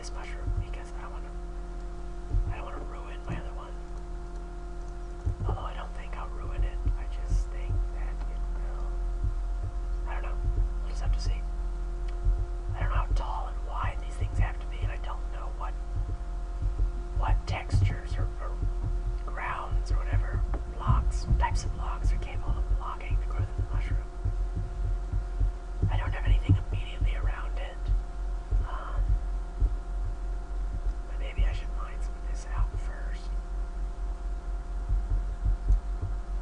this mushroom because I don't want to ruin my other one. Although I don't think I'll ruin it. I just think that it will. I don't know. We'll just have to see. I don't know how tall and wide these things have to be, and I don't know what textures or grounds or whatever types of blocks are capable of blocking the growth of the mushroom. I don't have anything immediately around it. But maybe I should mine some of this out first.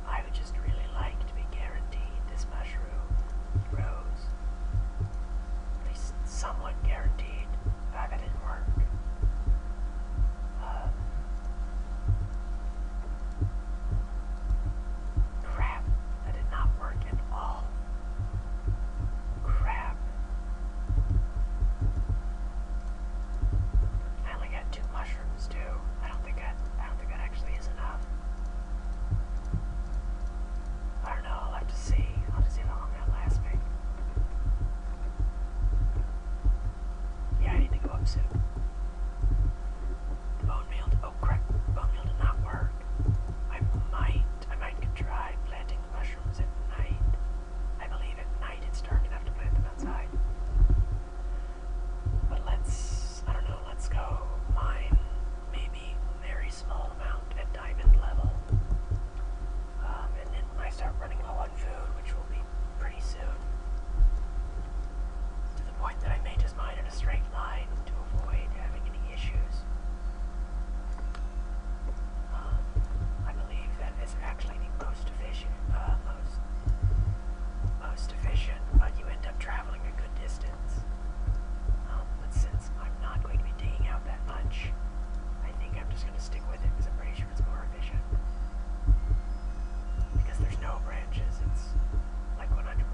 I would just really like to be guaranteed this mushroom grows. At least somewhat guaranteed. That didn't work. Crap. That did not work at all. Crap. I only got 2 mushrooms too. I don't think that actually is enough. I don't know, I'll have to see. I'll have to see how long that lasts me. Yeah, I need to go up soon. The bone meal, oh crap, bone meal did not work. I might could try planting the mushrooms at night. I believe at night it's dark enough to plant them outside. But I don't know, let's go mine maybe a very small amount at diamond level. And then when I start running low on food, which will be pretty soon, to the point that I may just mine in a straight line to avoid having any issues. I believe that is actually the most efficient, most efficient, but you end up traveling a good distance. But since I'm not going to be digging out that much, I think I'm just going to stick with it because I'm pretty sure it's more efficient. Because there's no branches, it's like 100%.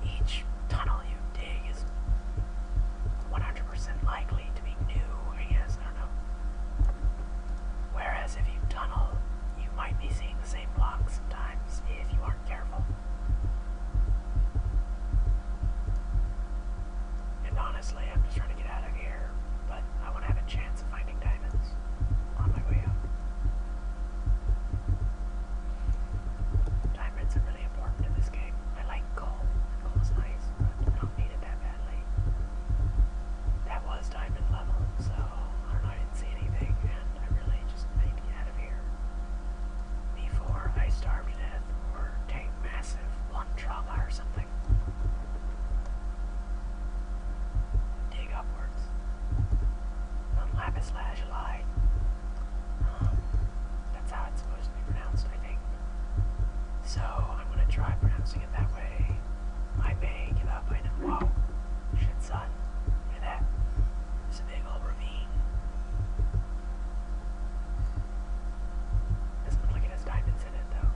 Each tunnel you dig is 100% likely to be new, I guess, I don't know. Whereas if you tunnel, you might be seeing the same blocks sometimes if you aren't careful. And honestly, I'm just trying to get out of here, but I want to have a chance of finding diamonds on my way up. Diamonds are really important in this game. I like gold. Gold is nice, but I don't need it that badly. That was diamond level, so I don't know, I didn't see anything, and I really just need to get out of here before I starve to death or take massive lung trauma or something. Dig upwards. Lapis lazuli. That's how it's supposed to be pronounced, I think. So I'm gonna try pronouncing it that way. I may give up. I know. Whoa. Shit, son. Look at that. There's a big old ravine. Doesn't look like it has diamonds in it, though.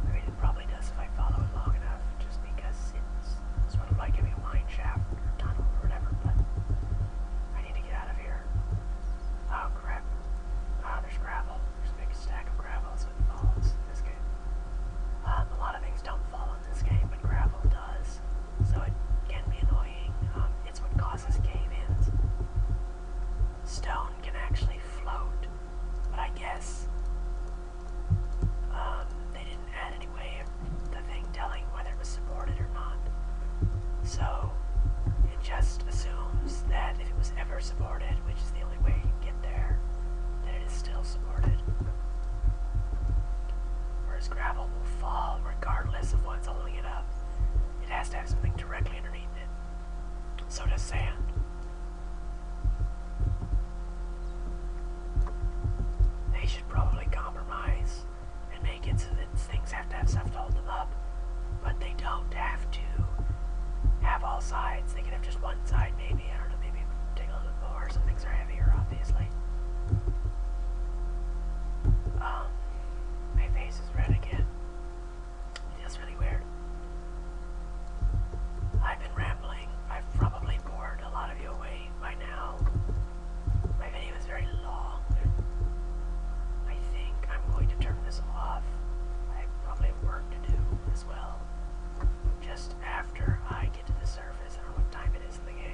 I mean, it probably does if I follow it long enough, just because it's sort of like having a mine shaft or tunnel or whatever, but I need to get out of here. Oh, crap. Oh, there's gravel. There's a big stack of gravel, so it falls in this game. A lot of things don't fall in this game, but gravel does, so it can be annoying. It's what causes cave-ins. Stone can actually float, but I guess they didn't add any way of the thing telling whether it was supported or not. So it just assumes that if it was ever supported, which is the only way you can get there, that it is still supported. Whereas gravel will fall regardless of what's holding it up. It has to have something directly underneath it. So does sand. They should probably compromise and make it so that things have to have stuff to hold them up, but they don't have to have all sides. They can have just one side, maybe. I don't know, maybe it would take a little bit more. Some things are heavier, obviously. My face is red again. It feels really weird. I've been rambling. I've probably bored a lot of you away by now. My video is very long. I think I'm going to turn this off. I probably have work to do as well. Just after I get to the surface. I don't know what time it is in the game.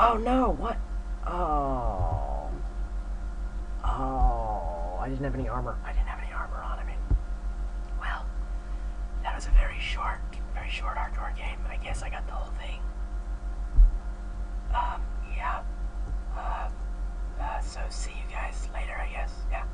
Oh no, what? Oh. Oh, I didn't have any armor. I didn't have any armor on. I mean, well, that was a very short hardcore game. I guess I got the whole thing. Yeah. So see you guys later, I guess. Yeah.